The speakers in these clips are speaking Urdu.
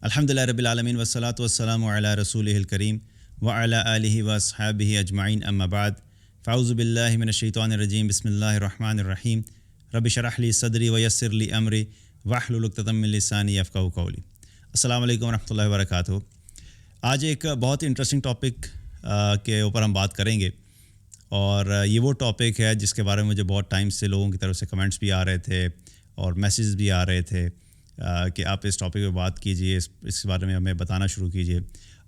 الحمدللہ رب العالمین والصلاۃ والسلام علی رسولہ الکریم وعلی آلہ واصحابہ اجمعین اما بعد فاعوذ باللہ من الشیطان الرجیم بسم اللہ الرحمن الرحیم رب اشرح لی صدری ویسر لی امری واحلل عقدۃ من لسانی یفقہوا قولی۔ السلام علیکم ورحمۃ اللہ وبرکاتہ۔ آج ایک بہت انٹرسٹنگ ٹاپک کے اوپر ہم بات کریں گے، اور یہ وہ ٹاپک ہے جس کے بارے میں مجھے بہت ٹائم سے لوگوں کی طرف سے کمنٹس بھی آ رہے تھے اور میسیجز بھی آ رہے تھے کہ آپ اس ٹاپک پہ بات کیجئے، اس بارے میں ہمیں بتانا شروع کیجئے۔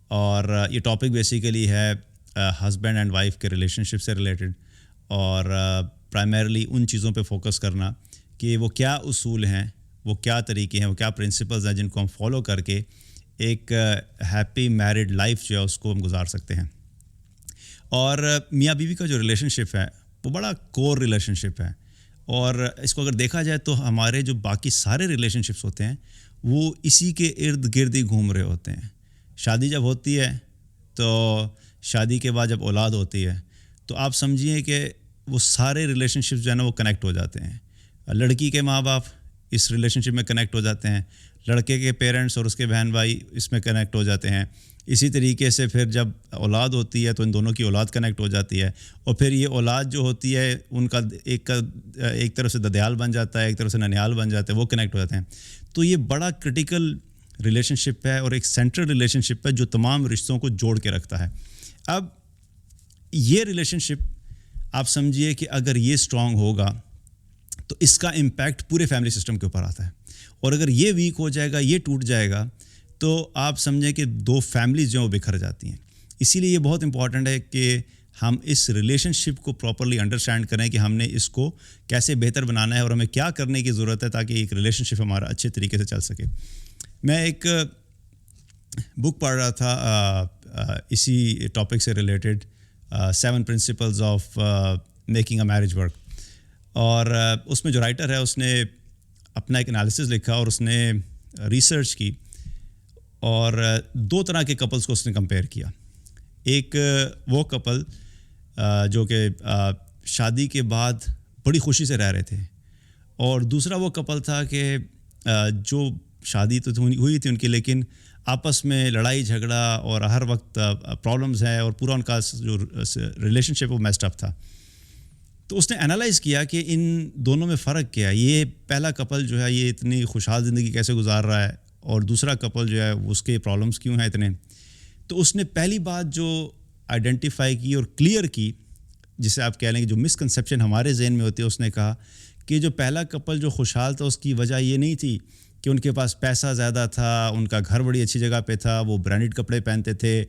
اور یہ ٹاپک بیسیکلی ہے ہسبینڈ اینڈ وائف کے ریلیشن شپ سے ریلیٹڈ، اور پرائمرلی ان چیزوں پہ فوکس کرنا کہ وہ کیا اصول ہیں، وہ کیا طریقے ہیں، وہ کیا پرنسپلز ہیں جن کو ہم فالو کر کے ایک ہیپی میرڈ لائف جو ہے اس کو ہم گزار سکتے ہیں۔ اور میاں بیوی کا جو ریلیشن شپ ہے وہ بڑا کور ریلیشن شپ ہے، اور اس کو اگر دیکھا جائے تو ہمارے جو باقی سارے ریلیشن شپس ہوتے ہیں وہ اسی کے ارد گرد ہی گھوم رہے ہوتے ہیں۔ شادی جب ہوتی ہے تو شادی کے بعد جب اولاد ہوتی ہے تو آپ سمجھیے کہ وہ سارے ریلیشن شپس جو ہے نا وہ کنیکٹ ہو جاتے ہیں۔ لڑکی کے ماں باپ اس ریلیشن شپ میں کنیکٹ ہو جاتے ہیں، لڑکے کے پیرنٹس اور اس کے بہن بھائی اس میں کنیکٹ ہو جاتے ہیں۔ اسی طریقے سے پھر جب اولاد ہوتی ہے تو ان دونوں کی اولاد کنیکٹ ہو جاتی ہے، اور پھر یہ اولاد جو ہوتی ہے ان کا ایک طرف سے ددیال بن جاتا ہے، ایک طرف سے ننیال بن جاتا ہے، وہ کنیکٹ ہو جاتے ہیں۔ تو یہ بڑا کرٹیکل ریلیشن شپ ہے اور ایک سینٹرل ریلیشن شپ ہے جو تمام رشتوں کو جوڑ کے رکھتا ہے۔ اب یہ ریلیشن شپ آپ سمجھیے کہ اگر یہ اسٹرانگ ہوگا تو اس کا امپیکٹ پورے فیملی سسٹم کے اوپر آتا ہے، اور اگر یہ ویک ہو جائے گا، یہ ٹوٹ جائے گا، تو آپ سمجھیں کہ دو فیملیز جو ہیں وہ بکھر جاتی ہیں۔ اسی لیے یہ بہت امپورٹنٹ ہے کہ ہم اس ریلیشن شپ کو پراپرلی انڈرسٹینڈ کریں کہ ہم نے اس کو کیسے بہتر بنانا ہے اور ہمیں کیا کرنے کی ضرورت ہے تاکہ ایک ریلیشن شپ ہمارا اچھے طریقے سے چل سکے۔ میں ایک بک پڑھ رہا تھا اسی ٹاپک سے related, 7 principles of making a marriage work, اور اس میں جو رائٹر ہے اس نے اپنا ایک انالیسس لکھا اور اس نے ریسرچ کی، اور 2 طرح کے کپلز کو اس نے کمپیئر کیا۔ ایک وہ کپل جو کہ شادی کے بعد بڑی خوشی سے رہ رہے تھے، اور دوسرا وہ کپل تھا کہ جو شادی تو ہوئی تھی ان کی، لیکن آپس میں لڑائی جھگڑا اور ہر وقت پرابلمز ہیں، اور پورا ان کا جو ریلیشن شپ وہ میسڈ اپ تھا۔ تو اس نے انالائز کیا کہ ان دونوں میں فرق کیا ہے، یہ پہلا کپل جو ہے یہ اتنی خوشحال زندگی کیسے گزار رہا ہے، اور دوسرا کپل جو ہے اس کے پرابلمس کیوں ہیں اتنے۔ تو اس نے پہلی بات جو آئیڈینٹیفائی کی اور کلیئر کی، جسے آپ کہہ لیں کہ جو مسکنسیپشن ہمارے ذہن میں ہوتی ہے، اس نے کہا کہ جو پہلا کپل جو خوشحال تھا اس کی وجہ یہ نہیں تھی کہ ان کے پاس پیسہ زیادہ تھا، ان کا گھر بڑی اچھی جگہ پہ تھا، وہ برانڈڈ کپڑے پہنتے تھے،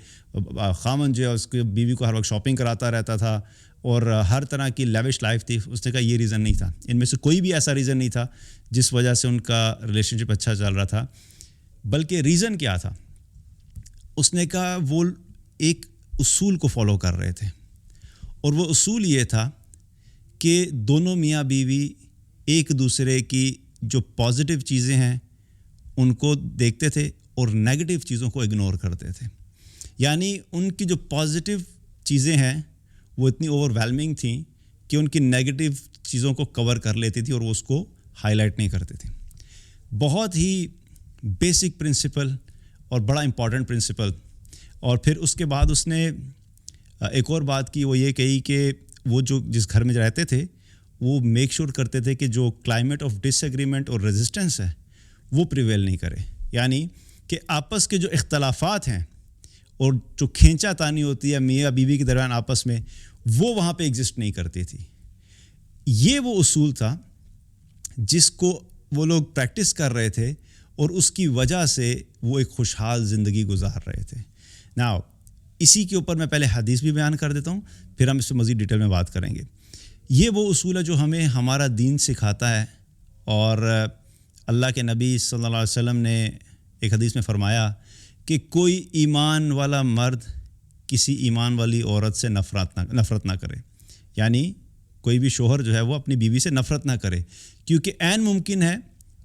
خامن جو ہے اس کی بیوی کو ہر وقت شاپنگ کراتا رہتا تھا، اور ہر طرح کی لیوش لائف تھی۔ اس نے کہا یہ ریزن نہیں تھا، ان میں سے کوئی بھی ایسا ریزن نہیں تھا جس وجہ سے ان کا ریلیشن شپ اچھا چل رہا تھا۔ بلکہ ریزن کیا تھا؟ اس نے کہا وہ ایک اصول کو فالو کر رہے تھے، اور وہ اصول یہ تھا کہ دونوں میاں بیوی ایک دوسرے کی جو پازیٹیو چیزیں ہیں ان کو دیکھتے تھے اور نیگیٹو چیزوں کو اگنور کرتے تھے۔ یعنی ان کی جو پازیٹیو چیزیں ہیں وہ اتنی اوور ویلمنگ تھیں کہ ان کی نیگیٹو چیزوں کو کور کر لیتی تھی اور وہ اس کو ہائی لائٹ نہیں کرتے تھے۔ بہت ہی بیسک پرنسپل اور بڑا امپورٹنٹ پرنسپل۔ اور پھر اس کے بعد اس نے ایک اور بات کی، وہ یہ کہی کہ وہ جو جس گھر میں رہتے تھے وہ میک شور کرتے تھے کہ جو کلائمیٹ آف ڈس ایگریمنٹ اور ریزسٹنس ہے وہ پریویل نہیں کرے، یعنی کہ آپس کے جو اختلافات ہیں اور جو کھینچا تانی ہوتی ہے میاں بیوی کے درمیان آپس میں، وہ وہاں پہ ایگزسٹ نہیں کرتی تھی۔ یہ وہ اصول تھا جس کو وہ لوگ پریکٹس کر رہے تھے، اور اس کی وجہ سے وہ ایک خوشحال زندگی گزار رہے تھے۔ ناؤ اسی کے اوپر میں پہلے حدیث بھی بیان کر دیتا ہوں، پھر ہم اس سے مزید ڈیٹیل میں بات کریں گے۔ یہ وہ اصول ہے جو ہمیں ہمارا دین سکھاتا ہے، اور اللہ کے نبی صلی اللہ علیہ وسلم نے ایک حدیث میں فرمایا کہ کوئی ایمان والا مرد کسی ایمان والی عورت سے نفرت نہ کرے، یعنی کوئی بھی شوہر جو ہے وہ اپنی بیوی سے نفرت نہ کرے، کیونکہ عین ممکن ہے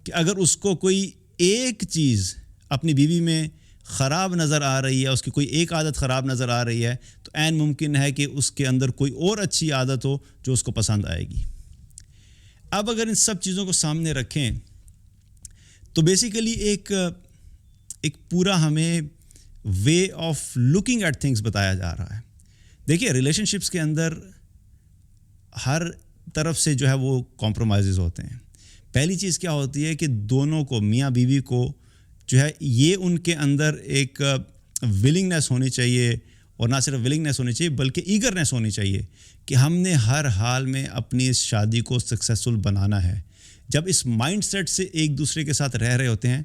کہ اگر اس کو کوئی ایک چیز اپنی بیوی میں خراب نظر آ رہی ہے، اس کی کوئی ایک عادت خراب نظر آ رہی ہے، تو عین ممکن ہے کہ اس کے اندر کوئی اور اچھی عادت ہو جو اس کو پسند آئے گی۔ اب اگر ان سب چیزوں کو سامنے رکھیں تو بیسیکلی ایک پورا ہمیں way of looking at things بتایا جا رہا ہے. دیکھیے ریلیشن شپس کے اندر ہر طرف سے جو ہے وہ کمپرومائزز ہوتے ہیں. پہلی چیز کیا ہوتی ہے کہ دونوں کو, میاں بیوی کو جو ہے یہ ان کے اندر ایک ولنگنیس ہونی چاہیے, اور نہ صرف ولنگنیس ہونی چاہیے بلکہ ایگرنیس ہونی چاہیے کہ ہم نے ہر حال میں اپنی اس شادی کو سکسیزفل بنانا ہے. جب اس مائنڈ سیٹ سے ایک دوسرے کے ساتھ رہ رہے ہوتے ہیں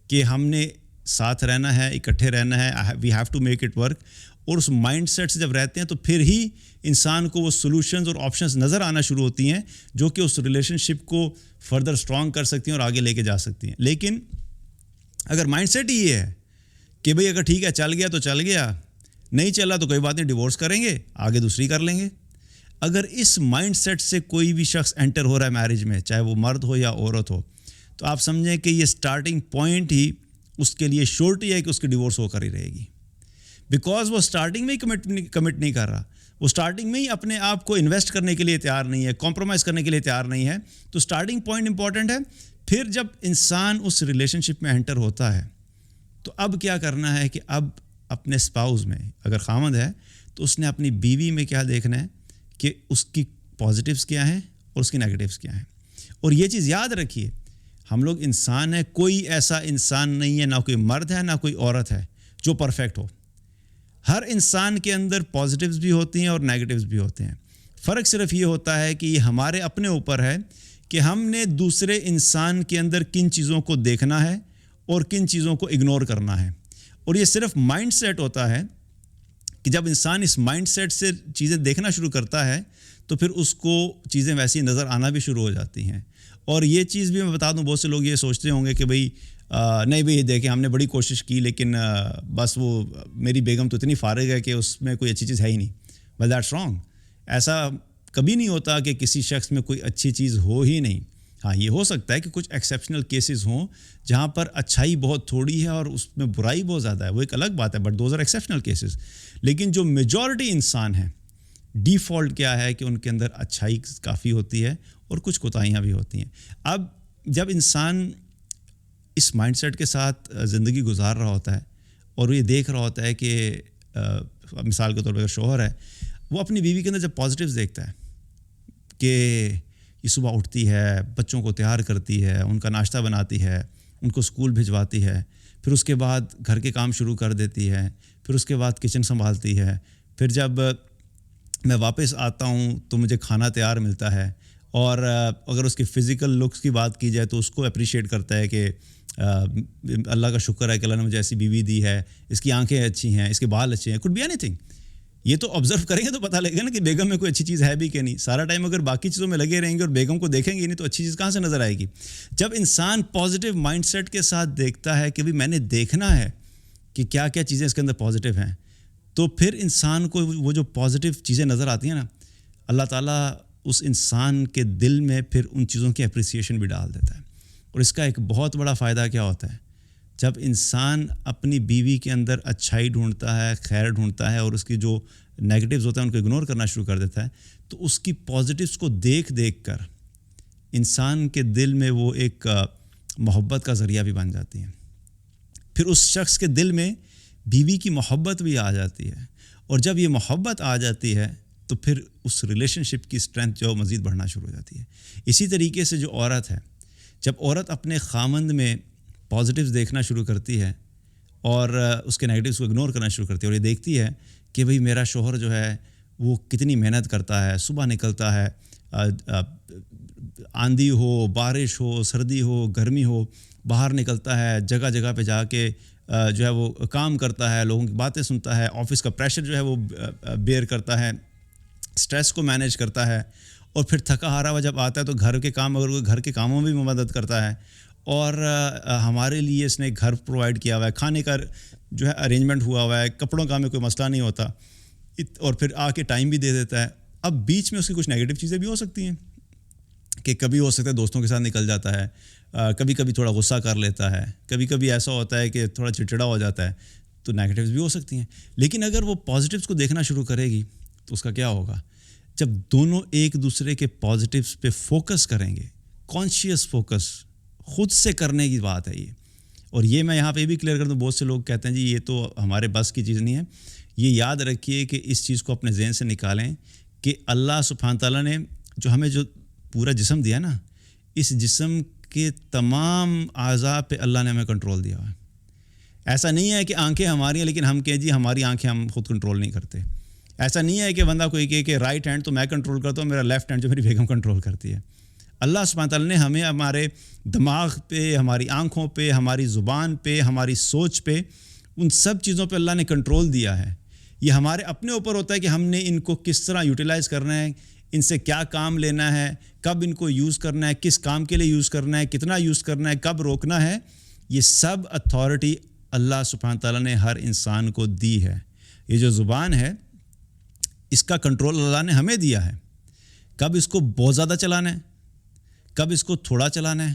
کہ ہم نے ساتھ رہنا ہے, اکٹھے رہنا ہے, we have to make it work, اور اس مائنڈ سیٹ سے جب رہتے ہیں تو پھر ہی انسان کو وہ سولوشنز اور آپشنز نظر آنا شروع ہوتی ہیں جو کہ اس ریلیشن شپ کو فردر اسٹرانگ کر سکتی ہیں اور آگے لے کے جا سکتی ہیں. لیکن اگر مائنڈ سیٹ ہی یہ ہے کہ بھئی اگر ٹھیک ہے چل گیا تو چل گیا, نہیں چلا تو کوئی بات نہیں, ڈیورس کریں گے, آگے دوسری کر لیں گے. اگر اس مائنڈ سیٹ سے کوئی بھی شخص انٹر ہو رہا ہے میرج میں, چاہے وہ مرد ہو یا عورت ہو, تو آپ سمجھیں کہ یہ سٹارٹنگ پوائنٹ ہی اس کے لیے شورٹی ہے کہ اس کی ڈیورس ہو کر ہی رہے گی. بیکاز وہ سٹارٹنگ میں ہی کمٹ نہیں کر رہا, وہ سٹارٹنگ میں ہی اپنے آپ کو انویسٹ کرنے کے لیے تیار نہیں ہے, کمپرومائز کرنے کے لیے تیار نہیں ہے. تو سٹارٹنگ پوائنٹ امپورٹنٹ ہے. پھر جب انسان اس ریلیشن شپ میں انٹر ہوتا ہے تو اب کیا کرنا ہے کہ اب اپنے اسپاؤز میں, اگر خامند ہے تو اس نے اپنی بیوی میں کیا دیکھنا ہے کہ اس کی پازیٹیوز کیا ہیں اور اس کی نیگیٹیوز کیا ہیں. اور یہ چیز یاد رکھیے, ہم لوگ انسان ہیں, کوئی ایسا انسان نہیں ہے, نہ کوئی مرد ہے نہ کوئی عورت ہے جو پرفیکٹ ہو. ہر انسان کے اندر پازیٹیوز بھی ہوتی ہیں اور نیگیٹیوز بھی ہوتے ہیں. فرق صرف یہ ہوتا ہے کہ یہ ہمارے اپنے اوپر ہے کہ ہم نے دوسرے انسان کے اندر کن چیزوں کو دیکھنا ہے اور کن چیزوں کو اگنور کرنا ہے. اور یہ صرف مائنڈ سیٹ ہوتا ہے کہ جب انسان اس مائنڈ سیٹ سے چیزیں دیکھنا شروع کرتا ہے تو پھر اس کو چیزیں ویسی نظر آنا بھی شروع ہو جاتی ہیں. اور یہ چیز بھی میں بتا دوں, بہت سے لوگ یہ سوچتے ہوں گے کہ بھئی نہیں بھئی دیکھیں ہم نے بڑی کوشش کی لیکن بس وہ میری بیگم تو اتنی فارغ ہے کہ اس میں کوئی اچھی چیز ہے ہی نہیں. But that's wrong. ایسا کبھی نہیں ہوتا کہ کسی شخص میں کوئی اچھی چیز ہو ہی نہیں. ہاں یہ ہو سکتا ہے کہ کچھ ایکسیپشنل کیسز ہوں جہاں پر اچھائی بہت تھوڑی ہے اور اس میں برائی بہت زیادہ ہے, وہ ایک الگ بات ہے, but those are exceptional cases. لیکن جو میجورٹی انسان ہیں, ڈیفالٹ کیا ہے کہ ان کے اندر اچھائی کافی ہوتی ہے اور کچھ کوتاہیاں بھی ہوتی ہیں. اب جب انسان اس مائنڈ سیٹ کے ساتھ زندگی گزار رہا ہوتا ہے اور یہ دیکھ رہا ہوتا ہے کہ مثال کے طور پر اگر شوہر ہے, وہ اپنی بیوی کے اندر جب پازیٹیوز دیکھتا ہے کہ یہ صبح اٹھتی ہے, بچوں کو تیار کرتی ہے, ان کا ناشتہ بناتی ہے, ان کو اسکول بھجواتی ہے, پھر اس کے بعد گھر کے کام شروع کر دیتی ہے, پھر اس کے بعد کچن سنبھالتی ہے, پھر جب میں واپس آتا ہوں تو مجھے کھانا تیار ملتا ہے, اور اگر اس کی فزیکل لکس کی بات کی جائے تو اس کو اپریشیٹ کرتا ہے کہ اللہ کا شکر ہے کہ اللہ نے مجھے ایسی بیوی دی ہے, اس کی آنکھیں اچھی ہیں, اس کے بال اچھے ہیں, کوڈ بی اینی تھنگ. یہ تو آبزرو کریں گے تو پتہ لگے گا نا کہ بیگم میں کوئی اچھی چیز ہے بھی کہ نہیں. سارا ٹائم اگر باقی چیزوں میں لگے رہیں گے اور بیگم کو دیکھیں گے نہیں تو اچھی چیز کہاں سے نظر آئے گی. جب انسان پازیٹیو مائنڈ سیٹ کے ساتھ دیکھتا ہے کہ بھی میں نے دیکھنا ہے کہ کیا کیا چیزیں اس کے اندر پازیٹیو ہیں, تو پھر انسان کو وہ جو پازیٹیو چیزیں نظر آتی ہیں نا, اللہ تعالیٰ اس انسان کے دل میں پھر ان چیزوں کی اپریسیشن بھی ڈال دیتا ہے. اور اس کا ایک بہت بڑا فائدہ کیا ہوتا ہے, جب انسان اپنی بیوی کے اندر اچھائی ڈھونڈتا ہے, خیر ڈھونڈتا ہے, اور اس کی جو نیگیٹیوز ہوتا ہے ان کو اگنور کرنا شروع کر دیتا ہے, تو اس کی پازیٹیوز کو دیکھ دیکھ کر انسان کے دل میں وہ ایک محبت کا ذریعہ بھی بن جاتی ہیں. پھر اس شخص کے دل میں بیوی کی محبت بھی آ جاتی ہے, اور جب یہ محبت آ جاتی ہے تو پھر اس ریلیشن شپ کی اسٹرینتھ جو مزید بڑھنا شروع ہو جاتی ہے. اسی طریقے سے جو عورت ہے, جب عورت اپنے خامند میں پازیٹیوز دیکھنا شروع کرتی ہے اور اس کے نیگیٹیوز کو اگنور کرنا شروع کرتی ہے, اور یہ دیکھتی ہے کہ بھئی میرا شوہر جو ہے وہ کتنی محنت کرتا ہے, صبح نکلتا ہے, آندھی ہو, بارش ہو, سردی ہو, گرمی ہو, باہر نکلتا ہے, جگہ جگہ پہ جا کے جو ہے وہ کام کرتا ہے, لوگوں کی باتیں سنتا ہے, آفس کا پریشر جو ہے وہ بیئر کرتا ہے, سٹریس کو مینیج کرتا ہے, اور پھر تھکا ہارا ہوا جب آتا ہے تو گھر کے کام, اگر وہ گھر کے کاموں میں بھی مدد کرتا ہے, اور ہمارے لیے اس نے گھر پرووائڈ کیا ہوا ہے, کھانے کا جو ہے ارینجمنٹ ہوا ہوا ہے, کپڑوں کا میں کوئی مسئلہ نہیں ہوتا, اور پھر آ کے ٹائم بھی دے دیتا ہے. اب بیچ میں اس کی کچھ نیگیٹو چیزیں بھی ہو سکتی ہیں کہ کبھی ہو سکتا ہے دوستوں کے ساتھ نکل جاتا ہے, کبھی کبھی تھوڑا غصہ کر لیتا ہے, کبھی کبھی ایسا ہوتا ہے کہ تھوڑا چڑچڑا ہو جاتا ہے, تو نیگیٹیوز بھی ہو سکتی ہیں. لیکن اگر وہ پازیٹیوز کو دیکھنا شروع کرے گی تو اس کا کیا ہوگا, جب دونوں ایک دوسرے کے پازیٹیوز پہ فوکس کریں گے, کانشیس فوکس خود سے کرنے کی بات ہے یہ, اور یہ میں یہاں پہ بھی کلیئر کر دوں، بہت سے لوگ کہتے ہیں جی یہ تو ہمارے بس کی چیز نہیں ہے. یہ یاد رکھیے کہ اس چیز کو اپنے ذہن سے نکالیں کہ اللہ سبحانہ تعالیٰ نے جو ہمیں جو پورا جسم دیا نا، اس جسم کے تمام اعضاء پہ اللہ نے ہمیں کنٹرول دیا ہوا ہے. ایسا نہیں ہے کہ آنکھیں ہماری ہیں لیکن ہم کہیں جی ہماری آنکھیں ہم خود کنٹرول نہیں کرتے. ایسا نہیں ہے کہ بندہ کوئی کہے کہ رائٹ ہینڈ تو میں کنٹرول کرتا ہوں، میرا لیفٹ ہینڈ جو میری بیگم کنٹرول کرتی ہے. اللہ سبحانہ تعالیٰ نے ہمیں ہمارے دماغ پہ، ہماری آنکھوں پہ، ہماری زبان پہ، ہماری سوچ پہ، ان سب چیزوں پہ اللہ نے کنٹرول دیا ہے. یہ ہمارے اپنے اوپر ہوتا ہے کہ ہم نے ان کو کس طرح یوٹیلائز کرنا ہے، ان سے کیا کام لینا ہے، کب ان کو یوز کرنا ہے، کس کام کے لیے یوز کرنا ہے، کتنا یوز کرنا ہے، کب روکنا ہے. یہ سب اتھارٹی اللہ سبحانہ تعالیٰ نے ہر انسان کو دی ہے. یہ جو زبان ہے اس کا کنٹرول اللہ نے ہمیں دیا ہے. کب اس کو بہت زیادہ چلانا ہے، کب اس کو تھوڑا چلانا ہے،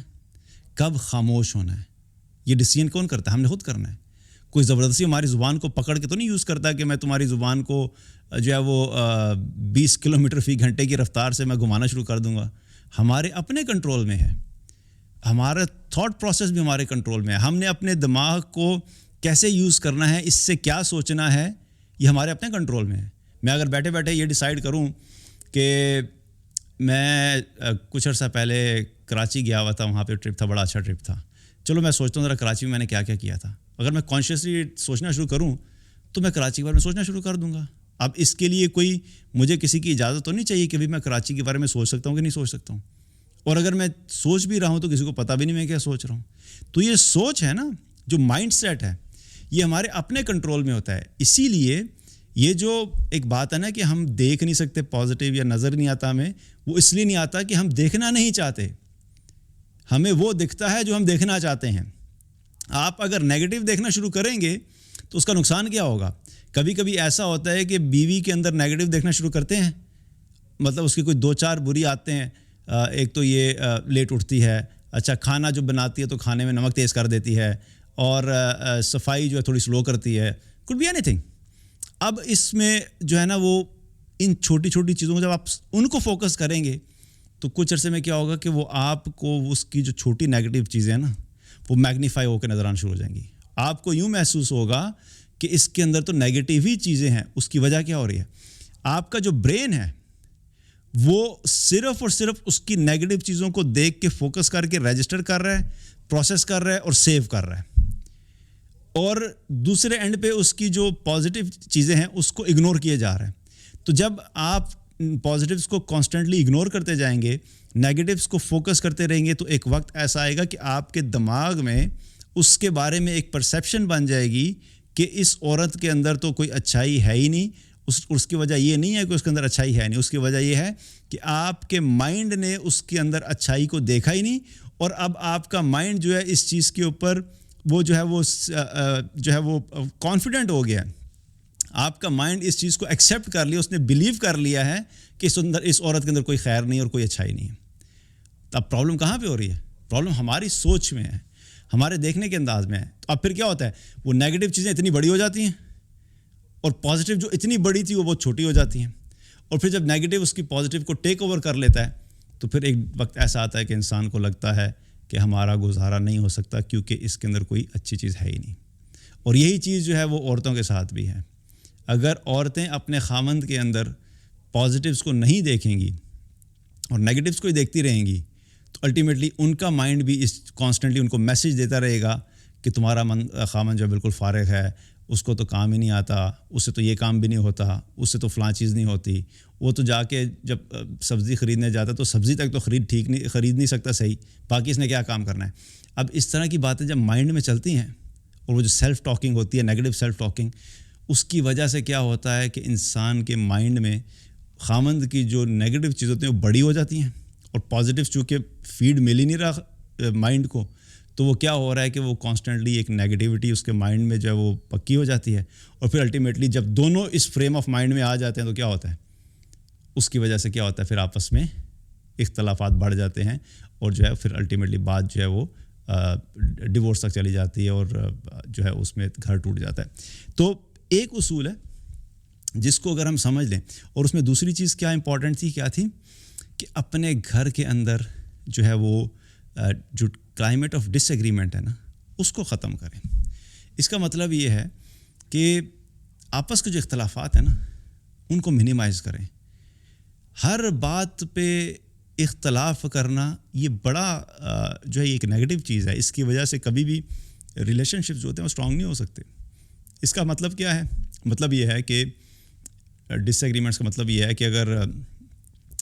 کب خاموش ہونا ہے، یہ ڈیسیژن کون کرتا ہے؟ ہم نے خود کرنا ہے. کوئی زبردستی ہماری زبان کو پکڑ کے تو نہیں یوز کرتا کہ میں تمہاری زبان کو جو ہے وہ 20 کلومیٹر فی گھنٹے کی رفتار سے میں گھمانا شروع کر دوں گا. ہمارے اپنے کنٹرول میں ہے. ہمارا تھاٹ پروسیس بھی ہمارے کنٹرول میں ہے. ہم نے اپنے دماغ کو کیسے یوز کرنا ہے، اس سے کیا سوچنا ہے، یہ ہمارے اپنے کنٹرول میں ہے. میں اگر بیٹھے بیٹھے یہ ڈیسائیڈ کروں کہ میں کچھ عرصہ پہلے کراچی گیا ہوا تھا، وہاں پہ ٹرپ تھا، بڑا اچھا ٹرپ تھا. چلو میں سوچتا ہوں ذرا کراچی میں نے کیا کیا کیا تھا. اگر میں کانشیسلی سوچنا شروع کروں تو میں کراچی کے بارے میں سوچنا شروع کر دوں گا. اب اس کے لیے کوئی مجھے کسی کی اجازت تو نہیں چاہیے کہ میں کراچی کے بارے میں سوچ سکتا ہوں کہ نہیں سوچ سکتا ہوں. اور اگر میں سوچ بھی رہا ہوں تو کسی کو پتہ بھی نہیں میں کیا سوچ رہا ہوں. تو یہ سوچ ہے نا، جو مائنڈ سیٹ ہے، یہ ہمارے اپنے کنٹرول میں ہوتا ہے. اسی لیے یہ جو ایک بات ہے نا کہ ہم دیکھ نہیں سکتے پازیٹیو یا نظر نہیں آتا ہمیں، وہ اس لیے نہیں آتا کہ ہم دیکھنا نہیں چاہتے. ہمیں وہ دکھتا ہے جو ہم دیکھنا چاہتے ہیں. آپ اگر نیگیٹو دیکھنا شروع کریں گے تو اس کا نقصان کیا ہوگا؟ کبھی کبھی ایسا ہوتا ہے کہ بیوی کے اندر نیگیٹو دیکھنا شروع کرتے ہیں، مطلب اس کی کوئی 2-4 بری عادتیں ہیں. ایک تو یہ لیٹ اٹھتی ہے، اچھا کھانا جو بناتی ہے تو کھانے میں نمک تیز کر دیتی ہے، اور صفائی جو ہے تھوڑی سلو کرتی ہے. Could be anything. اب اس میں جو ہے نا وہ ان چھوٹی چھوٹی چیزوں کو جب آپ ان کو فوکس کریں گے تو کچھ عرصے میں کیا ہوگا کہ وہ آپ کو اس کی جو چھوٹی نیگیٹو چیزیں ہیں نا وہ میگنیفائی ہو کے نظر آنا شروع ہو جائیں گی. آپ کو یوں محسوس ہوگا کہ اس کے اندر تو نیگیٹو ہی چیزیں ہیں. اس کی وجہ کیا ہو رہی ہے؟ آپ کا جو برین ہے وہ صرف اور صرف اس کی نیگیٹو چیزوں کو دیکھ کے فوکس کر کے رجسٹر کر رہا ہے، پروسیس کر رہا ہے اور سیو کر رہا ہے. اور دوسرے اینڈ پہ اس کی جو پازیٹیو چیزیں ہیں اس کو اگنور کیے جا رہے ہیں. تو جب آپ پازیٹیوز کو کانسٹنٹلی اگنور کرتے جائیں گے، نیگیٹیوز کو فوکس کرتے رہیں گے، تو ایک وقت ایسا آئے گا کہ آپ کے دماغ میں اس کے بارے میں ایک پرسیپشن بن جائے گی کہ اس عورت کے اندر تو کوئی اچھائی ہے ہی نہیں. اس کی وجہ یہ نہیں ہے کہ اس کے اندر اچھائی ہے نہیں، اس کی وجہ یہ ہے کہ آپ کے مائنڈ نے اس کے اندر اچھائی کو دیکھا ہی نہیں. اور اب آپ کا مائنڈ جو ہے اس چیز کے اوپر وہ جو ہے وہ کانفیڈنٹ ہو گیا. آپ کا مائنڈ اس چیز کو ایکسیپٹ کر لیا، اس نے بلیو کر لیا ہے کہ اس عورت کے اندر کوئی خیر نہیں اور کوئی اچھائی نہیں ہے. اب پرابلم کہاں پہ ہو رہی ہے؟ پرابلم ہماری سوچ میں ہے، ہمارے دیکھنے کے انداز میں ہے. تو اب پھر کیا ہوتا ہے؟ وہ نیگیٹو چیزیں اتنی بڑی ہو جاتی ہیں اور پازیٹیو جو اتنی بڑی تھی وہ بہت چھوٹی ہو جاتی ہیں. اور پھر جب نیگیٹو اس کی پازیٹیو کو ٹیک اوور کر لیتا ہے تو پھر ایک وقت ایسا آتا ہے کہ انسان کو لگتا ہے کہ ہمارا گزارا نہیں ہو سکتا کیونکہ اس کے اندر کوئی اچھی چیز ہے ہی نہیں. اور یہی چیز جو ہے وہ عورتوں کے ساتھ بھی ہے. اگر عورتیں اپنے خامند کے اندر پازیٹیوز کو نہیں دیکھیں گی اور نیگیٹیوز کو ہی دیکھتی رہیں گی تو الٹیمیٹلی ان کا مائنڈ بھی اس کانسٹنٹلی ان کو میسیج دیتا رہے گا کہ تمہارا خامند جو بالکل فارغ ہے، اس کو تو کام ہی نہیں آتا، اس سے تو یہ کام بھی نہیں ہوتا، اس سے تو فلاں چیز نہیں ہوتی، وہ تو جا کے جب سبزی خریدنے جاتا تو سبزی تک تو خرید نہیں سکتا صحیح، باقی اس نے کیا کام کرنا ہے. اب اس طرح کی باتیں جب مائنڈ میں چلتی ہیں اور وہ جو سیلف ٹاکنگ ہوتی ہے، نیگیٹو سیلف ٹاکنگ، اس کی وجہ سے کیا ہوتا ہے کہ انسان کے مائنڈ میں خامند کی جو نیگیٹو چیزیں ہوتی ہیں وہ بڑی ہو جاتی ہیں اور پازیٹیو چونکہ فیڈ مل ہی نہیں رہا مائنڈ کو، تو وہ کیا ہو رہا ہے کہ وہ کانسٹنٹلی ایک نیگیٹیوٹی اس کے مائنڈ میں جو ہے وہ پکی ہو جاتی ہے. اور پھر الٹیمیٹلی جب دونوں اس فریم آف مائنڈ میں آ جاتے ہیں تو کیا ہوتا ہے؟ اس کی وجہ سے کیا ہوتا ہے؟ پھر آپس میں اختلافات بڑھ جاتے ہیں اور جو ہے پھر الٹیمیٹلی بات جو ہے وہ ڈیورس تک چلی جاتی ہے اور جو ہے اس میں گھر ٹوٹ جاتا ہے. تو ایک اصول ہے جس کو اگر ہم سمجھ لیں، اور اس میں دوسری چیز کیا امپورٹنٹ تھی، کیا تھی کہ اپنے گھر کے اندر جو ہے وہ جو کلائمیٹ آف ڈس ایگریمنٹ ہے نا، اس کو ختم کریں. اس کا مطلب یہ ہے کہ آپس کے جو اختلافات ہیں نا ان کو منیمائز کریں. ہر بات پہ اختلاف کرنا یہ بڑا جو ہے ایک نیگیٹو چیز ہے. اس کی وجہ سے کبھی بھی ریلیشن شپس جو ہوتے ہیں وہ اسٹرانگ نہیں ہو سکتے. اس کا مطلب کیا ہے؟ مطلب یہ ہے کہ ڈس ایگریمنٹس کا مطلب یہ ہے کہ اگر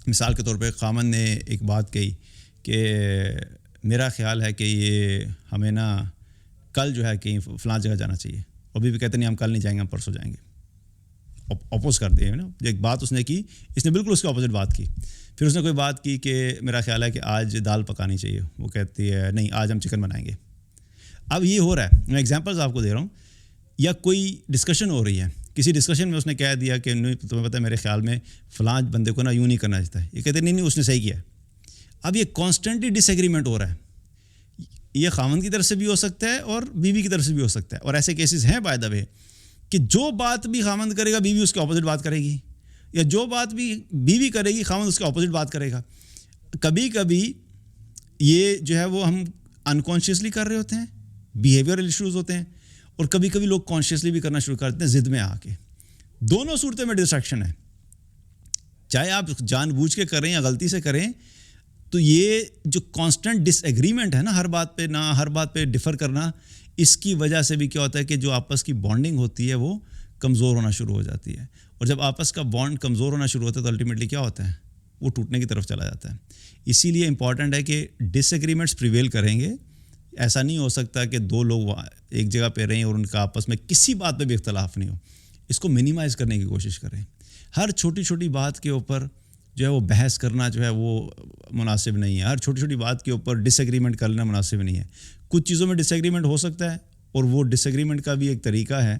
مثال کے طور پہ خامن نے ایک بات کہی کہ میرا خیال ہے کہ یہ ہمیں نا کل جو ہے کہیں فلاں جگہ جانا چاہیے, اور بھی کہتے نہیں ہم کل نہیں جائیں گے, ہم پرسوں جائیں گے. اپوز کر دیں نا, ایک بات اس نے کی, اس نے بالکل اس کے اپوزٹ بات کی. پھر اس نے کوئی بات کی کہ میرا خیال ہے کہ آج دال پکانی چاہیے, وہ کہتی ہے نہیں آج ہم چکن بنائیں گے. اب یہ ہو رہا ہے, میں ایگزامپلز آپ کو دے رہا ہوں. یا کوئی ڈسکشن ہو رہی ہے, کسی ڈسکشن میں اس نے کہہ دیا کہ نہیں تمہیں پتہ ہے میرے خیال میں فلاں بندے کو نا یوں نہیں کرنا چاہتا ہے, یہ کہتے نہیں اس نے صحیح کیا. اب یہ کانسٹنٹلی ڈس ایگریمنٹ ہو رہا ہے. یہ خاوند کی طرف سے بھی ہو سکتا ہے اور بیوی کی طرف سے بھی ہو سکتا ہے, اور ایسے کیسز ہیں بائی دا وے کہ جو بات بھی خاوند کرے گا بیوی اس کے اپوزٹ بات کرے گی, یا جو بات بھی بیوی کرے گی خاوند اس کے اپوزٹ بات کرے گا. کبھی کبھی یہ جو ہے وہ ہم انکانشیسلی کر رہے ہوتے ہیں, بیہیویئرل ایشوز ہوتے ہیں, اور کبھی کبھی لوگ کانشیسلی بھی کرنا شروع کرتے ہیں ضد میں آ کے. دونوں صورتوں میں ڈسٹریکشن ہے, چاہے آپ جان بوجھ کے کریں یا غلطی سے کریں. تو یہ جو کانسٹنٹ ڈس ایگریمنٹ ہے نا, ہر بات پہ ڈفر کرنا, اس کی وجہ سے بھی کیا ہوتا ہے کہ جو آپس کی بانڈنگ ہوتی ہے وہ کمزور ہونا شروع ہو جاتی ہے. اور جب آپس کا بانڈ کمزور ہونا شروع ہوتا ہے تو الٹیمیٹلی کیا ہوتا ہے, وہ ٹوٹنے کی طرف چلا جاتا ہے. اسی لیے امپورٹنٹ ہے کہ ڈس ایگریمنٹس پریویل کریں گے. ایسا نہیں ہو سکتا کہ دو لوگ ایک جگہ پہ رہیں اور ان کا آپس میں کسی بات پہ بھی اختلاف نہیں ہو. اس کو منیمائز کرنے کی کوشش کریں. ہر چھوٹی چھوٹی بات کے اوپر جو ہے وہ بحث کرنا جو ہے وہ مناسب نہیں ہے. ہر چھوٹی چھوٹی بات کے اوپر ڈس ایگریمنٹ کرنا مناسب نہیں ہے. کچھ چیزوں میں ڈس ایگریمنٹ ہو سکتا ہے, اور وہ ڈس ایگریمنٹ کا بھی ایک طریقہ ہے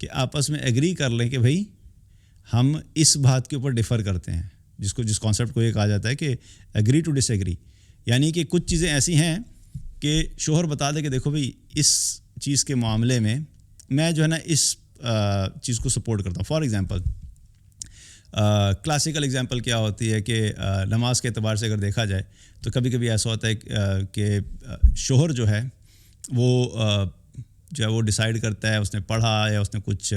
کہ آپس میں ایگری کر لیں کہ بھائی ہم اس بات کے اوپر ڈفر کرتے ہیں, جس کانسیپٹ کو یہ کہا جاتا ہے کہ ایگری ٹو ڈس ایگری. یعنی کہ کچھ چیزیں ایسی ہیں کہ شوہر بتا دے کہ دیکھو بھائی اس چیز کے معاملے میں میں جو ہے نا اس چیز کو سپورٹ کرتا ہوں. فار ایگزامپل, کلاسیکل ایگزامپل کیا ہوتی ہے کہ نماز کے اعتبار سے اگر دیکھا جائے تو کبھی کبھی ایسا ہوتا ہے کہ شوہر جو ہے وہ ڈیسائیڈ کرتا ہے, اس نے پڑھا یا اس نے کچھ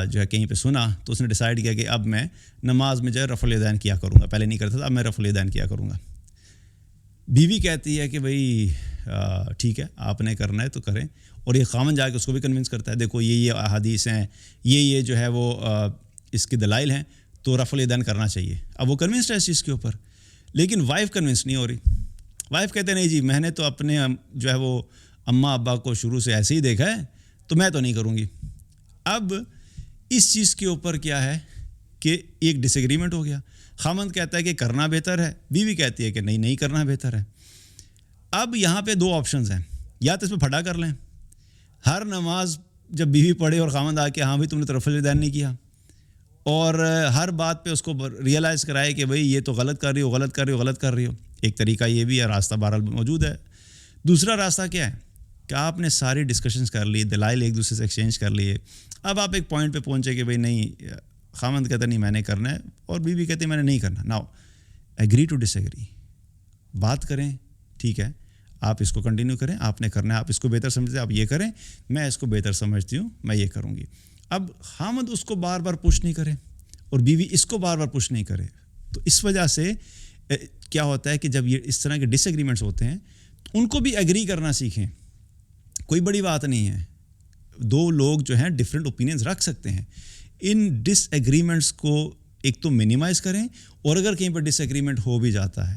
جو ہے کہیں پہ سنا, تو اس نے ڈیسائیڈ کیا کہ اب میں نماز میں جو ہے رفع الیدین کیا کروں گا. پہلے نہیں کرتا تھا, اب میں رفع الیدین کیا کروں گا. بیوی کہتی ہے کہ بھائی ٹھیک ہے آپ نے کرنا ہے تو کریں, اور یہ خامن جا کے اس کو بھی کنونس کرتا ہے دیکھو یہ احادیث ہیں, یہ جو ہے وہ اس کی دلائل ہیں, تو رفع الیدین کرنا چاہیے. اب وہ کنونسڈ ہے اس چیز کے اوپر, لیکن وائف کنونس نہیں ہو رہی. وائف کہتے نہیں جی میں نے تو اپنے جو ہے وہ اماں ابا کو شروع سے ایسے ہی دیکھا ہے تو میں تو نہیں کروں گی. اب اس چیز کے اوپر کیا ہے کہ ایک ڈس ایگریمنٹ ہو گیا. خامند کہتا ہے کہ کرنا بہتر ہے, بیوی کہتی ہے کہ نہیں کرنا بہتر ہے. اب یہاں پہ دو آپشنز ہیں, یا تو اس پہ پھٹا کر لیں, ہر نماز جب بیوی پڑھے اور خامند آ کے ہاں بھائی تم نے تو رفع الیدین نہیں کیا, اور ہر بات پہ اس کو ریئلائز کرائے کہ بھئی یہ تو غلط کر رہی ہو. ایک طریقہ یہ بھی ہے, راستہ بہرحال موجود ہے. دوسرا راستہ کیا ہے کہ آپ نے ساری ڈسکشنز کر لی, دلائل ایک دوسرے سے ایکسچینج کر لیے. اب آپ ایک پوائنٹ پہ پہنچے کہ بھئی نہیں, خامند کہتا نہیں میں نے کرنا ہے اور بیوی کہتی میں نے نہیں کرنا. Now agree to disagree, بات کریں, ٹھیک ہے آپ اس کو کنٹینیو کریں, آپ نے کرنا ہے, آپ اس کو بہتر سمجھتے ہیں آپ یہ کریں, میں اس کو بہتر سمجھتی ہوں میں یہ کروں گی. اب خامند اس کو بار بار پش نہیں کرے اور بیوی اس کو بار بار پش نہیں کرے, تو اس وجہ سے کیا ہوتا ہے کہ جب یہ اس طرح کے ڈس ایگریمنٹس ہوتے ہیں تو ان کو بھی ایگری کرنا سیکھیں. کوئی بڑی بات نہیں ہے, دو لوگ جو ہیں ڈفرینٹ اوپینینز رکھ سکتے ہیں. ان ڈس ایگریمنٹس کو ایک تو منیمائز کریں, اور اگر کہیں پر ڈس ایگریمنٹ ہو بھی جاتا ہے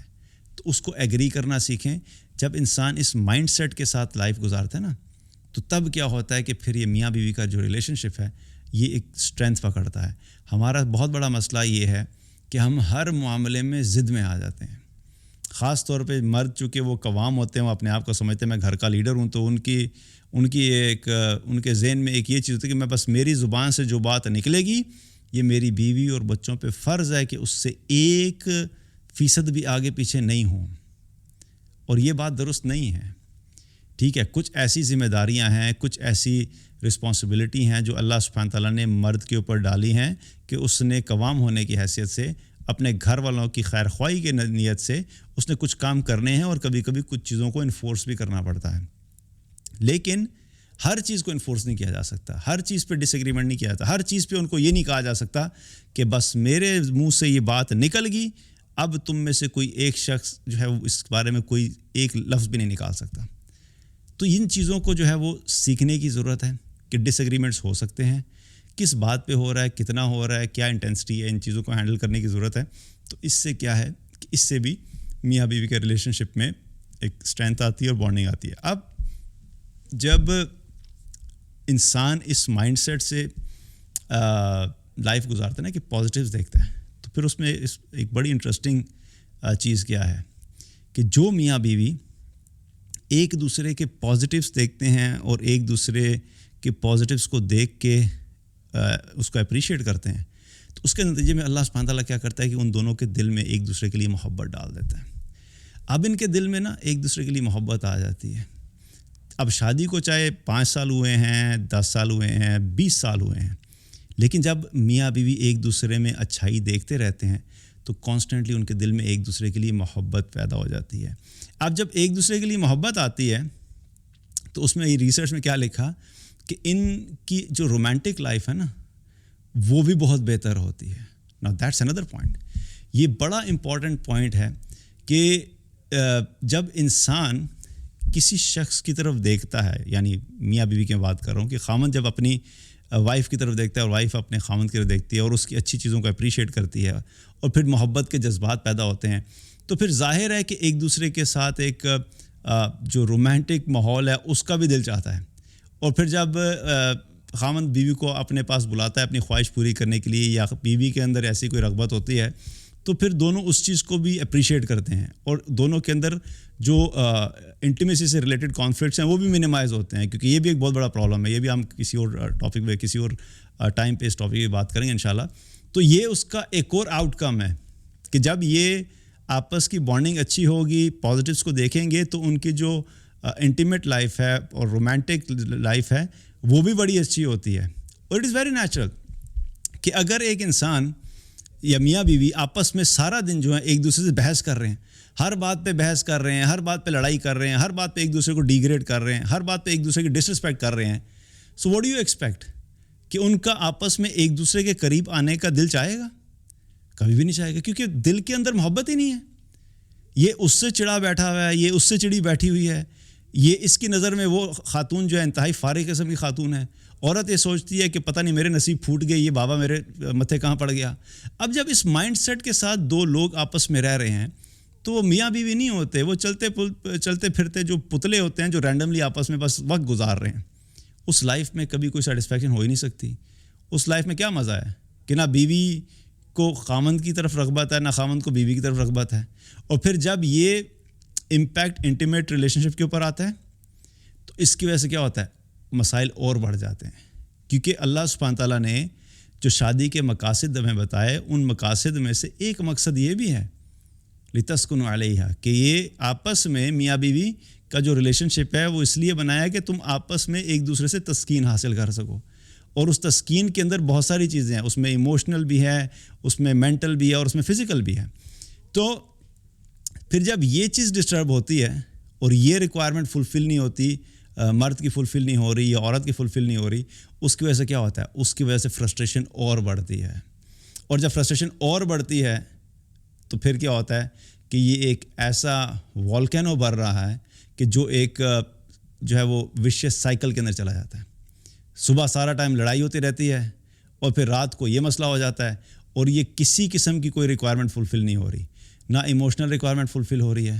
تو اس کو ایگری کرنا سیکھیں. جب انسان اس مائنڈ سیٹ کے ساتھ لائف گزارتا ہے نا, تو تب کیا ہوتا ہے کہ پھر یہ میاں بیوی کا جو ریلیشن شپ ہے یہ ایک اسٹرینتھ پکڑتا ہے. ہمارا بہت بڑا مسئلہ یہ ہے کہ ہم ہر معاملے میں ضد میں آ جاتے ہیں. خاص طور پہ مرد چونکہ وہ قوام ہوتے ہیں, وہ اپنے آپ کو سمجھتے ہیں میں گھر کا لیڈر ہوں, تو ان کے ذہن میں ایک یہ چیز ہوتی ہے کہ میں بس میری زبان سے جو بات نکلے گی یہ میری بیوی اور بچوں پہ فرض ہے کہ اس سے 1% بھی آگے پیچھے نہیں ہوں, اور یہ بات درست نہیں ہے. ٹھیک ہے, کچھ ایسی ذمہ داریاں ہیں, کچھ ایسی رسپانسبلٹی ہیں جو اللہ سبحانہ تعالیٰ نے مرد کے اوپر ڈالی ہیں کہ اس نے قوام ہونے کی حیثیت سے اپنے گھر والوں کی خیر خواہی کے نیت سے اس نے کچھ کام کرنے ہیں, اور کبھی کبھی کچھ چیزوں کو انفورس بھی کرنا پڑتا ہے. لیکن ہر چیز کو انفورس نہیں کیا جا سکتا، ہر چیز پہ ڈس ایگریمنٹ نہیں کیا جاتا، ہر چیز پہ ان کو یہ نہیں کہا جا سکتا کہ بس میرے منہ سے یہ بات نکل گئی، اب تم میں سے کوئی ایک شخص جو ہے وہ اس بارے میں کوئی ایک لفظ بھی نہیں نکال سکتا. تو ان چیزوں کو جو ہے وہ سیکھنے کی ضرورت ہے کہ ڈس ایگریمنٹس ہو سکتے ہیں، کس بات پہ ہو رہا ہے، کتنا ہو رہا ہے، کیا انٹینسٹی ہے، ان چیزوں کو ہینڈل کرنے کی ضرورت ہے. تو اس سے کیا ہے کہ اس سے بھی میاں بیوی کے ریلیشن شپ میں ایک اسٹرینتھ آتی ہے اور بانڈنگ آتی ہے. اب جب انسان اس مائنڈ سیٹ سے لائف گزارتا ہے نا کہ پازیٹیوز دیکھتا ہے، تو پھر اس میں ایک بڑی انٹرسٹنگ چیز کیا ہے کہ جو میاں بیوی ایک دوسرے کے پازیٹیوز دیکھتے ہیں اور ایک دوسرے کے پازیٹیوز کو دیکھ کے اس کو اپریشیٹ کرتے ہیں، تو اس کے نتیجے میں اللہ سبحانہ تعالیٰ کیا کرتا ہے کہ ان دونوں کے دل میں ایک دوسرے کے لیے محبت ڈال دیتا ہے. اب ان کے دل میں نا ایک دوسرے کے لیے محبت آ جاتی ہے. اب شادی کو چاہے 5 سال ہوئے ہیں، 10 سال ہوئے ہیں، 20 سال ہوئے ہیں، لیکن جب میاں بیوی ایک دوسرے میں اچھائی دیکھتے رہتے ہیں تو کانسٹنٹلی ان کے دل میں ایک دوسرے کے لیے محبت پیدا ہو جاتی ہے. اب جب ایک دوسرے کے لیے محبت آتی ہے تو اس میں یہ ریسرچ میں کیا لکھا کہ ان کی جو رومانٹک لائف ہے نا وہ بھی بہت بہتر ہوتی ہے. نا دیٹس اندر پوائنٹ. یہ بڑا امپورٹنٹ پوائنٹ ہے کہ جب انسان کسی شخص کی طرف دیکھتا ہے، یعنی میاں بیوی کی بات کر رہا ہوں کہ خامند جب اپنی وائف کی طرف دیکھتا ہے اور وائف اپنے خامند کی طرف دیکھتی ہے اور اس کی اچھی چیزوں کو اپریشیٹ کرتی ہے اور پھر محبت کے جذبات پیدا ہوتے ہیں، تو پھر ظاہر ہے کہ ایک دوسرے کے ساتھ ایک جو رومانٹک ماحول ہے اس کا بھی دل چاہتا ہے. اور پھر جب خامند بیوی کو اپنے پاس بلاتا ہے اپنی خواہش پوری کرنے کے لیے یا بیوی کے اندر ایسی کوئی رغبت ہوتی ہے تو پھر دونوں اس چیز کو بھی اپریشیٹ کرتے ہیں اور دونوں کے اندر جو انٹیمیسی سے ریلیٹڈ کانفلکٹس ہیں وہ بھی منیمائز ہوتے ہیں، کیونکہ یہ بھی ایک بہت بڑا پرابلم ہے. یہ بھی ہم کسی اور ٹاپک پہ کسی اور ٹائم پہ اس ٹاپک پہ بات کریں گے انشاءاللہ. تو یہ اس کا ایک اور آؤٹ کم ہے کہ جب یہ آپس کی بانڈنگ اچھی ہوگی، پازیٹیوس کو دیکھیں گے تو ان کی جو انٹیمیٹ لائف ہے اور رومانٹک لائف ہے وہ بھی بڑی اچھی ہوتی ہے. اور اٹ از ویری نیچرل کہ اگر ایک انسان یا میاں بیوی آپس میں سارا دن جو ہے ایک دوسرے سے بحث کر رہے ہیں، ہر بات پہ بحث کر رہے ہیں، ہر بات پہ لڑائی کر رہے ہیں، ہر بات پہ ایک دوسرے کو ڈیگریڈ کر رہے ہیں، ہر بات پہ ایک دوسرے کی ڈس رسپیکٹ کر رہے ہیں، so what do you expect کہ ان کا آپس میں ایک دوسرے کے قریب آنے کا دل چاہے گا؟ کبھی بھی نہیں چاہے گا، کیونکہ دل کے اندر محبت ہی نہیں ہے. یہ اس سے چڑا بیٹھا ہوا ہے، یہ اس سے چڑی بیٹھی ہوئی ہے، یہ اس کی نظر میں وہ خاتون جو ہے انتہائی فارغ قسم کی خاتون ہے. عورت یہ سوچتی ہے کہ پتہ نہیں میرے نصیب پھوٹ گئے، یہ بابا میرے متھے کہاں پڑ گیا. اب جب اس مائنڈ سیٹ کے ساتھ دو لوگ آپس میں رہ رہے ہیں تو وہ میاں بیوی نہیں ہوتے، وہ چلتے پھرتے جو پتلے ہوتے ہیں جو رینڈملی آپس میں بس وقت گزار رہے ہیں. اس لائف میں کبھی کوئی سیٹسفیکشن ہو ہی نہیں سکتی. اس لائف میں کیا مزہ ہے کہ نہ بیوی کو خامند کی طرف رغبت ہے، نہ خامند کو بیوی کی طرف رغبت ہے. اور پھر جب یہ امپیکٹ انٹیمیٹ ریلیشن شپ کے اوپر آتا ہے تو اس کی وجہ سے کیا ہوتا ہے، مسائل اور بڑھ جاتے ہیں. کیونکہ اللہ سبحانہ تعالیٰ نے جو شادی کے مقاصد ہمیں بتائے، ان مقاصد میں سے ایک مقصد یہ بھی ہے لِتَسْكُنُوا عَلَيْهَا کہ یہ آپس میں میاں بیوی کا جو ریلیشن شپ ہے وہ اس لیے بنایا کہ تم آپس میں ایک دوسرے سے تسکین حاصل کر سکو. اور اس تسکین کے اندر بہت ساری چیزیں ہیں، اس میں ایموشنل بھی ہے، اس میں مینٹل بھی ہے اور اس میں فزیکل بھی ہے. تو پھر جب یہ چیز ڈسٹرب ہوتی ہے اور یہ ریکوائرمنٹ فلفل نہیں ہوتی، مرد کی فلفل نہیں ہو رہی یا عورت کی فلفل نہیں ہو رہی، اس کی وجہ سے کیا ہوتا ہے، اس کی وجہ سے فرسٹریشن اور بڑھتی ہے. اور جب فرسٹریشن اور بڑھتی ہے تو پھر کیا ہوتا ہے کہ یہ ایک ایسا والکینو بھر رہا ہے کہ جو ایک جو ہے وہ وشیس سائیکل کے اندر چلا جاتا ہے. صبح سارا ٹائم لڑائی ہوتی رہتی ہے اور پھر رات کو یہ مسئلہ ہو جاتا ہے اور یہ کسی قسم کی کوئی ریکوائرمنٹ فلفل نہیں ہو رہی، نہ ایموشنل ریکوائرمنٹ فلفل ہو رہی ہے،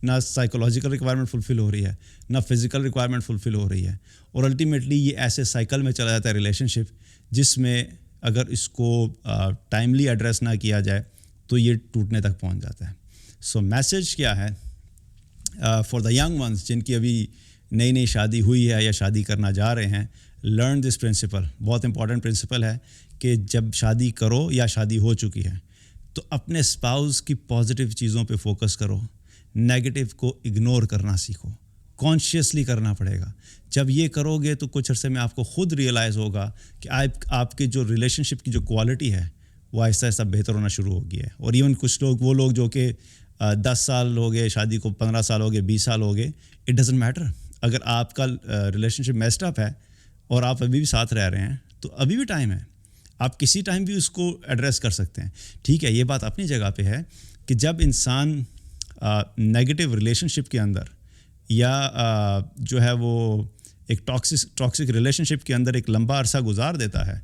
نہ سائیکولوجیکل ریکوائرمنٹ فلفل ہو رہی ہے، نہ فزیکل ریکوائرمنٹ فلفل ہو رہی ہے. اور الٹیمیٹلی یہ ایسے سائیکل میں چلا جاتا ہے ریلیشن شپ جس میں اگر اس کو ٹائملی ایڈریس نہ کیا جائے تو یہ ٹوٹنے تک پہنچ جاتا ہے. سو میسج کیا ہے فار دا ینگ ونس جن کی ابھی نئی نئی شادی ہوئی ہے یا شادی کرنا جا رہے ہیں، لرن دس پرنسپل. بہت امپورٹنٹ پرنسپل ہے کہ جب شادی کرو یا شادی ہو چکی ہے تو اپنے اسپاؤس کی پازیٹیو چیزوں پہ فوکس کرو، نیگیٹو کو اگنور کرنا سیکھو. کانشیسلی کرنا پڑے گا. جب یہ کرو گے تو کچھ عرصے میں آپ کو خود ریئلائز ہوگا کہ آپ کے جو ریلیشن شپ کی جو کوالٹی ہے وہ آہستہ آہستہ بہتر ہونا شروع ہو گیا ہے. اور ایون کچھ لوگ، وہ لوگ جو کہ 10 سال ہو گئے شادی کو، 15 سال ہو گئے، 20 سال ہو گئے، اٹ ڈزنٹ میٹر. اگر آپ کا ریلیشن شپ میسڈ اپ ہے اور آپ ابھی بھی ساتھ رہ رہے ہیں تو ابھی بھی ٹائم ہے، آپ کسی ٹائم بھی اس کو ایڈریس کر سکتے ہیں. ٹھیک ہے، یہ بات اپنی جگہ پہ ہے کہ جب انسان نیگیٹو ریلیشن شپ کے اندر یا جو ہے وہ ایک ٹاکسک ریلیشن شپ کے اندر ایک لمبا عرصہ گزار دیتا ہے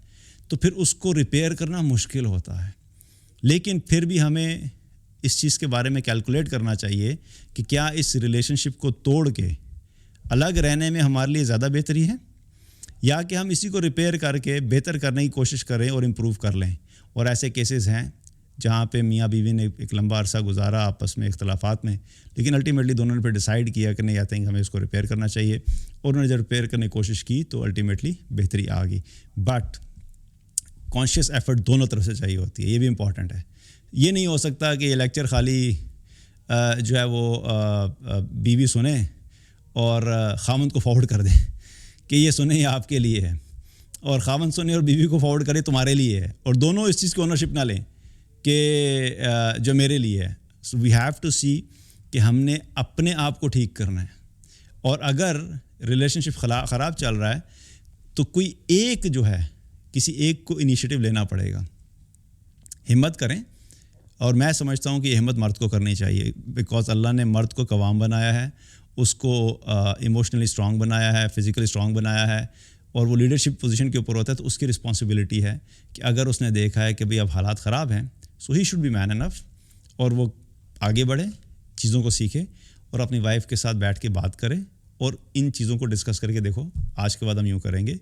تو پھر اس کو ریپیئر کرنا مشکل ہوتا ہے. لیکن پھر بھی ہمیں اس چیز کے بارے میں کیلکولیٹ کرنا چاہیے کہ کیا اس ریلیشن شپ کو توڑ کے الگ رہنے میں ہمارے لیے زیادہ بہتری ہے، یا کہ ہم اسی کو ریپیئر کر کے بہتر کرنے کی کوشش کریں اور امپروو کر لیں. اور ایسے کیسز ہیں جہاں پہ میاں بیوی نے ایک لمبا عرصہ گزارا آپس میں اختلافات میں، لیکن الٹیمیٹلی دونوں نے پھر ڈیسائیڈ کیا کہ نہیں، آئی تھنک ہمیں اس کو ریپیئر کرنا چاہیے، اور انہوں نے جب ریپیئر کرنے کی کوشش کی تو الٹیمیٹلی بہتری آ گئی. بٹ کانشیس ایفرٹ دونوں طرف سے چاہیے ہوتی ہے، یہ بھی امپورٹنٹ ہے. یہ نہیں ہو سکتا کہ یہ لیکچر خالی جو ہے وہ بیوی سنیں اور خامند کو فارورڈ کر دیں کہ یہ سنیں یہ آپ کے لیے ہے، اور خامند سنیں اور بیوی کو فارورڈ کرے تمہارے لیے ہے، اور دونوں اس چیز کی اونرشپ نہ لیں کہ جو میرے لیے ہے. سو وی ہیو ٹو سی کہ ہم نے اپنے آپ کو ٹھیک کرنا ہے، اور اگر ریلیشن شپ خراب چل رہا ہے تو کوئی ایک جو ہے کسی ایک کو انیشیٹو لینا پڑے گا. ہمت کریں، اور میں سمجھتا ہوں کہ یہ ہمت مرد کو کرنی چاہیے، بیکاز اللہ نے مرد کو قوام بنایا ہے، اس کو ایموشنلی اسٹرانگ بنایا ہے، فزیکلی اسٹرانگ بنایا ہے، اور وہ لیڈرشپ پوزیشن کے اوپر ہوتا ہے تو اس کی رسپانسبلٹی ہے کہ اگر اس نے دیکھا ہے کہ بھئی اب حالات خراب ہیں، سو ہی شوڈ بی مین انف، اور وہ آگے بڑھے، چیزوں کو سیکھے، اور اپنی وائف کے ساتھ بیٹھ کے بات کرے اور ان چیزوں کو ڈسکس کر کے دیکھو آج کے بعد ہم یوں کریں گے.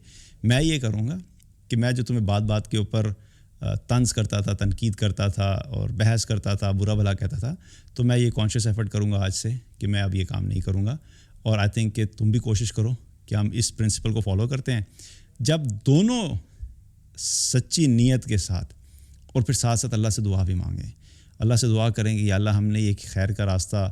میں یہ کروں گا کہ میں جو تمہیں بات کے اوپر طنز کرتا تھا، تنقید کرتا تھا اور بحث کرتا تھا، برا بھلا کہتا تھا، تو میں یہ کانشیس ایفرٹ کروں گا آج سے کہ میں اب یہ کام نہیں کروں گا. اور آئی تھنک کہ تم بھی کوشش کرو کہ ہم اس پرنسپل کو فالو کرتے ہیں. جب دونوں سچی نیت کے ساتھ، اور پھر ساتھ ساتھ اللہ سے دعا بھی مانگیں، اللہ سے دعا کریں کہ یا اللہ ہم نے یہ خیر کا راستہ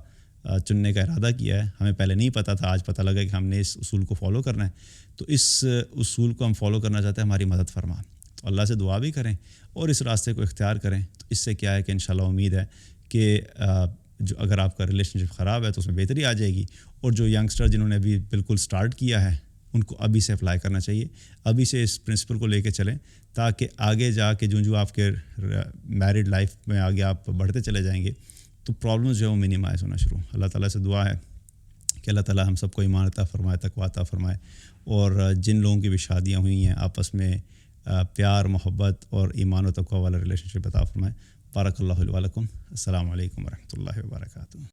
چننے کا ارادہ کیا ہے، ہمیں پہلے نہیں پتہ تھا، آج پتہ لگا کہ ہم نے اس اصول کو فالو کرنا ہے، تو اس اصول کو ہم فالو کرنا چاہتے ہیں، ہماری مدد فرما. تو اللہ سے دعا بھی کریں اور اس راستے کو اختیار کریں. تو اس سے کیا ہے کہ انشاءاللہ امید ہے کہ جو اگر آپ کا ریلیشن شپ خراب ہے تو اس میں بہتری آ جائے گی. اور جو ینگسٹر جنہوں نے ابھی بالکل سٹارٹ کیا ہے ان کو ابھی سے اپلائی کرنا چاہیے، ابھی سے اس پرنسپل کو لے کے چلیں، تاکہ آگے جا کے جو آپ کے میرڈ لائف میں آگے آپ بڑھتے چلے جائیں گے تو پرابلمز جو ہے وہ منیمائز ہونا شروع. اللہ تعالیٰ سے دعا ہے کہ اللہ تعالیٰ ہم سب کو ایمان عطا فرمائے، تقویٰ عطا فرمائے، اور جن لوگوں کی بھی شادیاں ہوئی ہیں آپس میں پیار، محبت اور ایمان و تقویٰ والا ریلیشن شپ عطا فرمائے. بارک اللہ علیہ ولکم. السلام علیکم ورحمۃ اللہ وبرکاتہ.